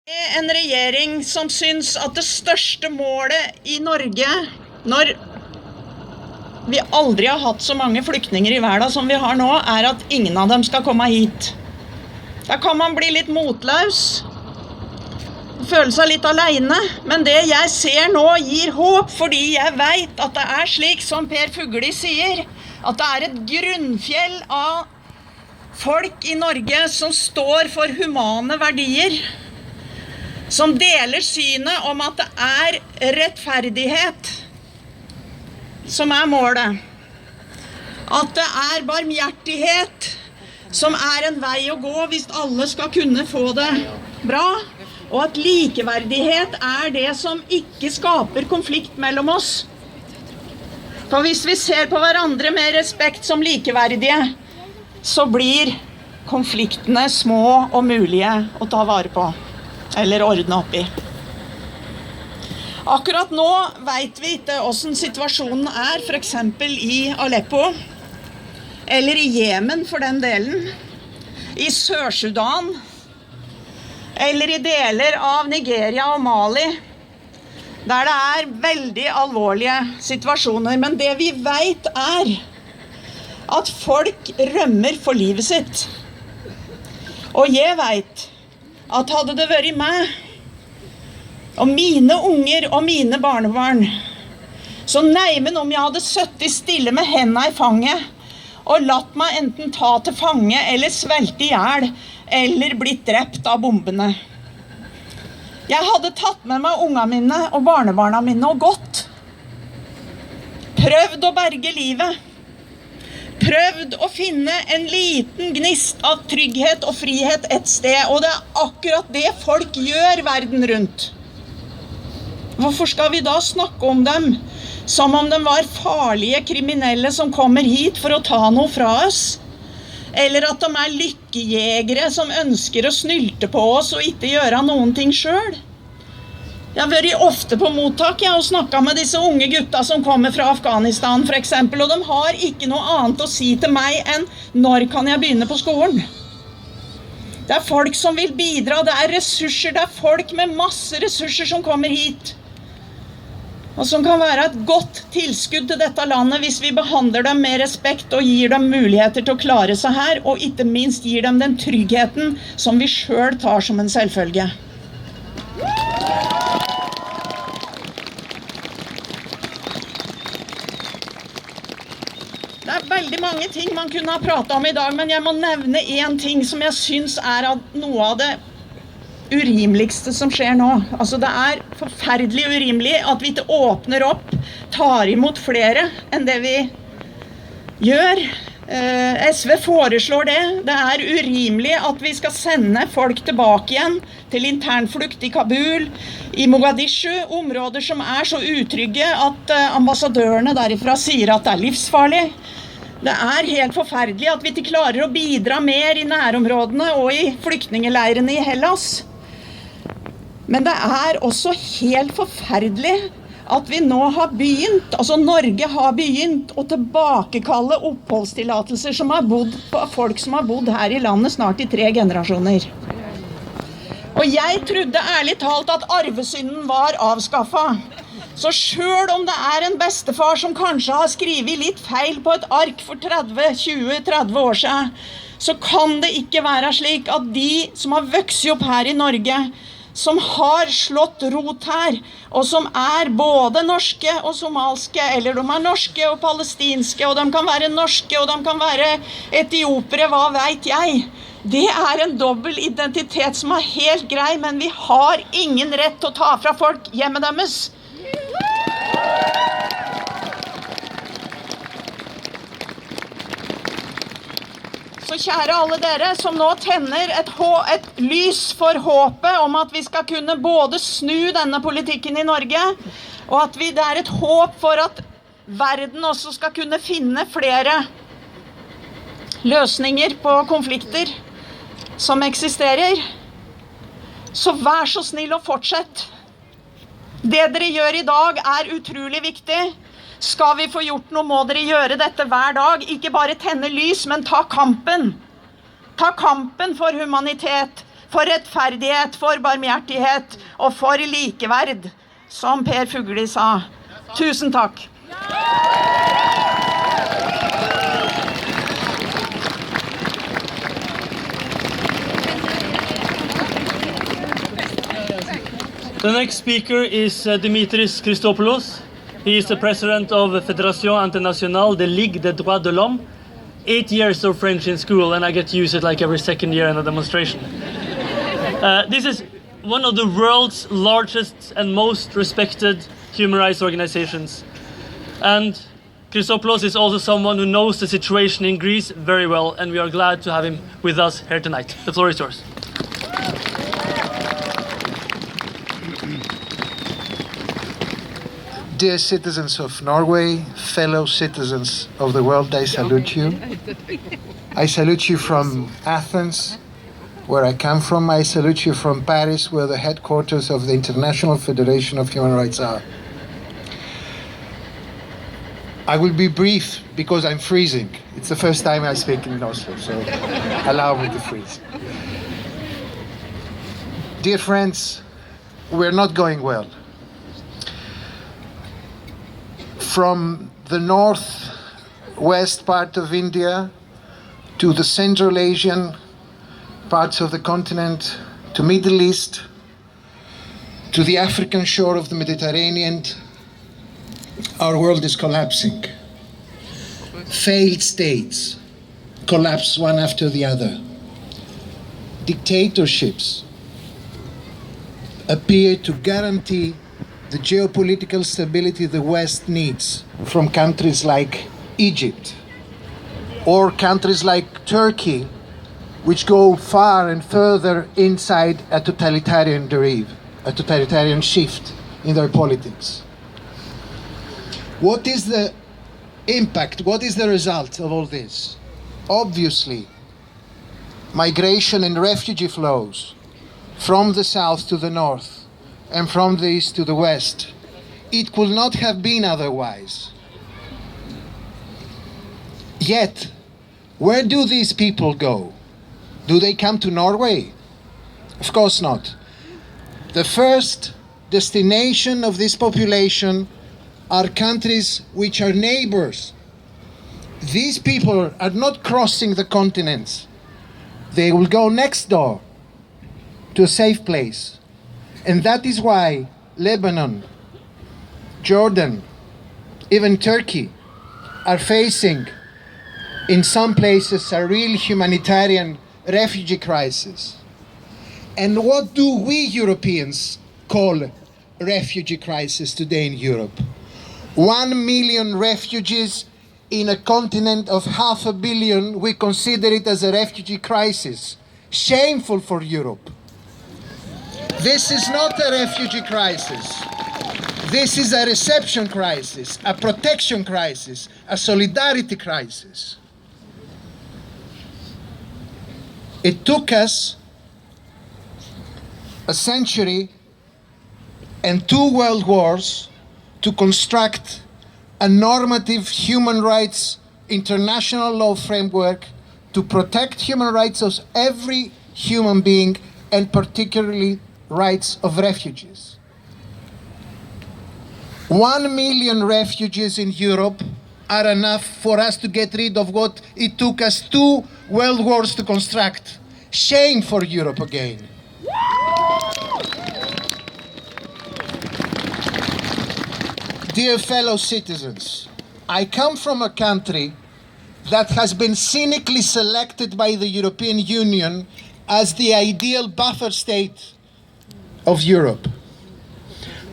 En regjering som syns at det største målet i Norge, når vi aldri har hatt så mange flyktninger i verden som vi har nå, er at ingen av dem skal komme hit. Da kan man bli litt motløs, føle seg litt alene, men det jeg ser nå gir håp, fordi jeg vet at det er slik som Per Fugelli sier, at det er et grunnfjell av folk i Norge som står for humane verdier, som deler synet om at det er rettferdighet som er målet, at det er barmhjertighet som er en vei å gå hvis alle skal kunne få det bra, og at likeverdighet er det som ikke skaper konflikt mellom oss. For hvis vi ser på hverandre med respekt som likeverdige, så blir konfliktene små og mulige å ta vare på, eller ordne opp i. Akkurat nå vet vi ikke hvordan situasjonen er, for eksempel i Aleppo, eller i Jemen for den delen, i Sør-Sudan, eller i deler av Nigeria og Mali, der det er veldig alvorlige situasjoner. Men det vi vet er at folk rømmer for livet sitt. Og jeg vet at hadde det vært meg, og mine unger og mine barnebarn, så neimen om jeg hadde sittet stille med hendene i fanget, og latt meg enten ta til fange, eller svelte i hjel, eller blitt drept av bombene. Jeg hadde tatt med meg ungene mine og barnebarna mine og gått. Prøvd å berge livet. Prøvd å finne en liten gnist av trygghet og frihet et sted, og det er akkurat det folk gjør verden rundt. Hvorfor skal vi da snakke om dem som om de var farlige kriminelle som kommer hit for å ta noe fra oss? Eller at de er lykkejegere som ønsker å snylte på oss og ikke gjøre noen ting selv? Jeg har vært ofte på mottak og snakket med disse unge gutta som kommer fra Afghanistan for eksempel, og de har ikke noe annet å si til meg enn «Når kan jeg begynne på skolen?» Det er folk som vil bidra, det er ressurser, det er folk med masse ressurser som kommer hit, og som kan være et godt tilskudd til dette landet hvis vi behandler dem med respekt og gir dem muligheter til å klare seg her, og ikke minst gir dem den tryggheten som vi selv tar som en selvfølge. Det er veldig mange ting man kunne ha pratet om i dag, men jeg må nevne en ting som jeg synes er noe av det urimeligste som skjer nå. Altså det er forferdelig urimelig at vi ikke åpner opp, tar imot flere enn det vi gjør. SV foreslår det. Det er urimelig at vi skal sende folk tilbake igjen til internflukt i Kabul, i Mogadishu, områder som er så utrygge at ambassadørene derifra sier at det er livsfarlig. Det er helt forferdelig at vi ikke klarer å bidra mer i nærområdene og i flyktningeleirene i Hellas. Men det er også helt forferdelig at vi nå har begynt, altså Norge har begynt å tilbakekalle oppholdstillatelser som har bodd på folk som har bodd her i landet snart i 3 generasjoner. Og jeg trodde ærlig talt at arvesynden var avskaffet. Så selv om det er en bestefar som kanskje har skrivet litt feil på et ark for 20-30 år siden, så kan det ikke være slik at de som har vokst opp her i Norge, som har slått rot her, og som er både norske og somalske, eller de er norske og palestinske, og de kan være norske, og de kan være etiopere, hva vet jeg. Det er en dobbel identitet som er helt grei, men vi har ingen rett til å ta fra folk hjemmet deres. Så kjære alle dere som nå tenner et lys for håpet om at vi skal kunne både snu denne politikken i Norge, og at det er et håp for at verden også skal kunne finne flere løsninger på konflikter som eksisterer. Så vær så snill og fortsett. Det dere gjør i dag er utrolig viktig. Skal vi få gjort noe, må dere gjøre dette hver dag. Ikke bare tenne lys, men ta kampen. Ta kampen for humanitet, for rettferdighet, for barmhjertighet og for likeverd, som Per Fugelli sa. Tusen takk. The next speaker is Dimitris Christopoulos. He is the president of Fédération Internationale de Ligue des Droits de l'Homme. 8 years of French in school, and I get to use it like every second year in a demonstration. This is one of the world's largest and most respected human rights organizations. And Christopoulos is also someone who knows the situation in Greece very well, and we are glad to have him with us here tonight. The floor is yours. Dear citizens of Norway, fellow citizens of the world, I salute you. I salute you from Athens, where I come from. I salute you from Paris, where the headquarters of the International Federation of Human Rights are. I will be brief because I'm freezing. It's the first time I speak in Oslo, so allow me to freeze. Dear friends, we're not going well. From the northwest part of India to the Central Asian parts of the continent, to Middle East, to the African shore of the Mediterranean, our world is collapsing. Failed states collapse one after the other. Dictatorships appear to guarantee the geopolitical stability the West needs from countries like Egypt or countries like Turkey, which go far and further inside a totalitarian derive, a totalitarian shift in their politics. What is the impact? What is the result of all this? Obviously, migration and refugee flows from the south to the north and from the east to the west. It could not have been otherwise. Yet, where do these people go? Do they come to Norway? Of course not. The first destination of this population are countries which are neighbors. These people are not crossing the continents. They will go next door to a safe place. And that is why Lebanon, Jordan, even Turkey are facing, in some places, a real humanitarian refugee crisis. And what do we Europeans call refugee crisis today in Europe? 1 million refugees in a continent of 500 million, we consider it as a refugee crisis. Shameful for Europe. This is not a refugee crisis. This is a reception crisis, a protection crisis, a solidarity crisis. It took us a century and 2 world wars to construct a normative human rights international law framework to protect human rights of every human being, and particularly rights of refugees. 1 million refugees in Europe are enough for us to get rid of what it took us 2 world wars to construct. Shame for Europe again. Dear fellow citizens, I come from a country that has been cynically selected by the European Union as the ideal buffer state of Europe.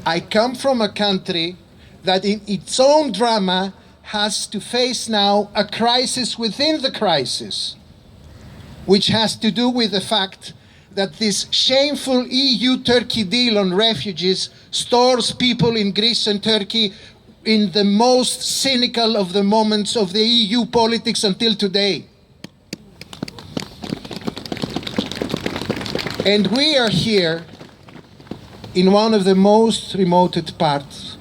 I come from a country that in its own drama has to face now a crisis within the crisis, which has to do with the fact that this shameful EU-Turkey deal on refugees stores people in Greece and Turkey in the most cynical of the moments of the EU politics until today. And we are here in one of the most remote parts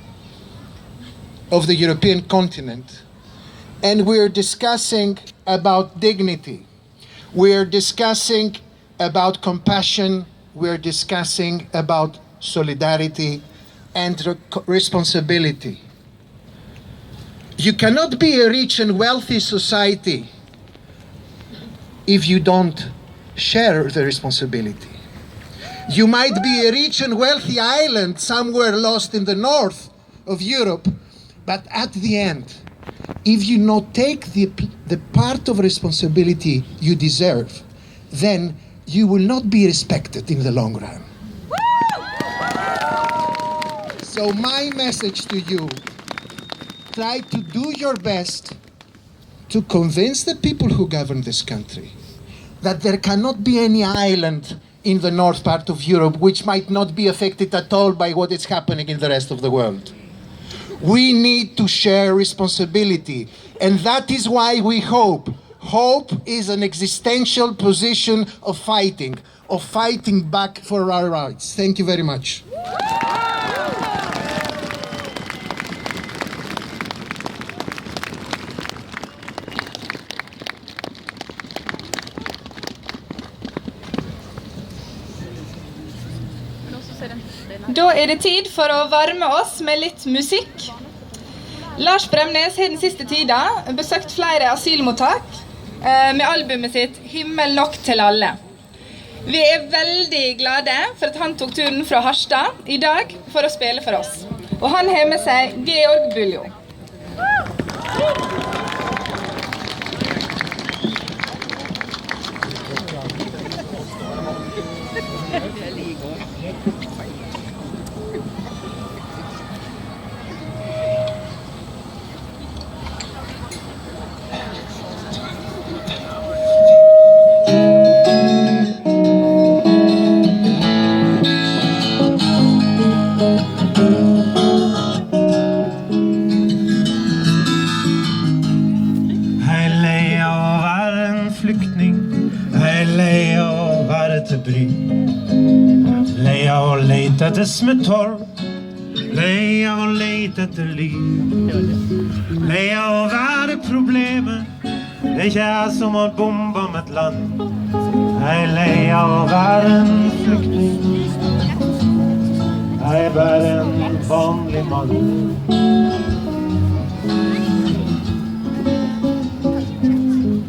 of the European continent, and we're discussing about dignity. We're discussing about compassion, we're discussing about solidarity and responsibility. You cannot be a rich and wealthy society if you don't share the responsibility. You might be a rich and wealthy island somewhere lost in the north of Europe, but at the end, if you not take the part of responsibility you deserve, then you will not be respected in the long run. So my message to you, try to do your best to convince the people who govern this country that there cannot be any island in the north part of Europe which might not be affected at all by what is happening in the rest of the world. We need to share responsibility, and that is why we hope. Hope is an existential position of fighting back for our rights. Thank you very much. Da det tid for å varme oss med litt musikk. Lars Bremnes har den siste tiden besøkt flere asylmottak med albumet sitt «Himmel nok til alle». Vi veldig glade for at han tok turen fra Harstad I dag for å spille for oss. Og han har med seg Georg Buljo. Etter smettorp, lei av å lete etter liv, lei av å være problemet, det ikke jeg som har bomba med et land, jeg lei av å være en flyktning, jeg bare en vanlig mann.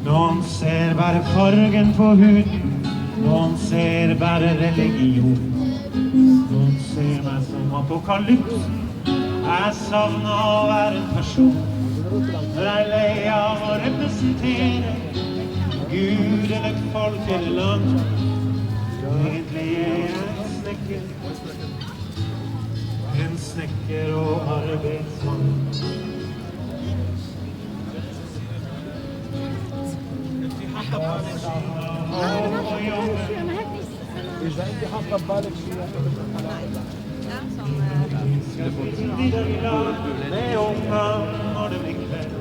Noen ser bare fargen på huden, noen ser bare religion. Noen ser meg som apokalypsen, jeg savner å være en person. Når jeg lei av å representere Gud eller et folk eller land. Egentlig jeg en snekker og arbeidsmann. Med unga når det blir kveld,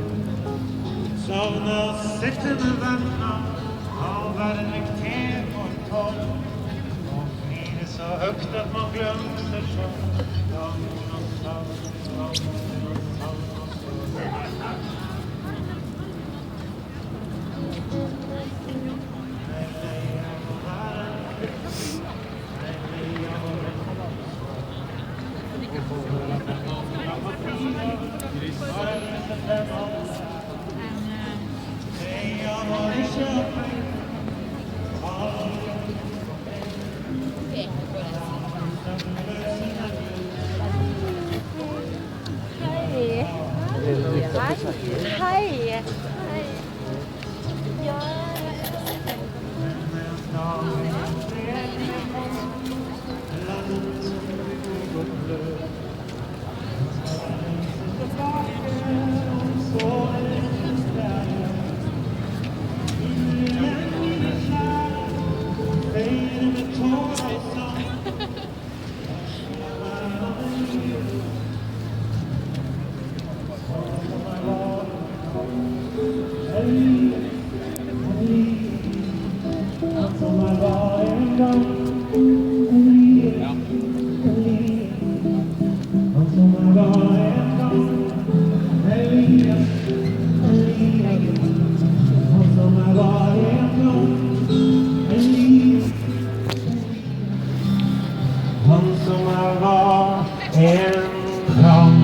savner å sitte med venner og være lekter på en tål, og flire så høyt at man glemmer seg selv. Hei. som var en gang.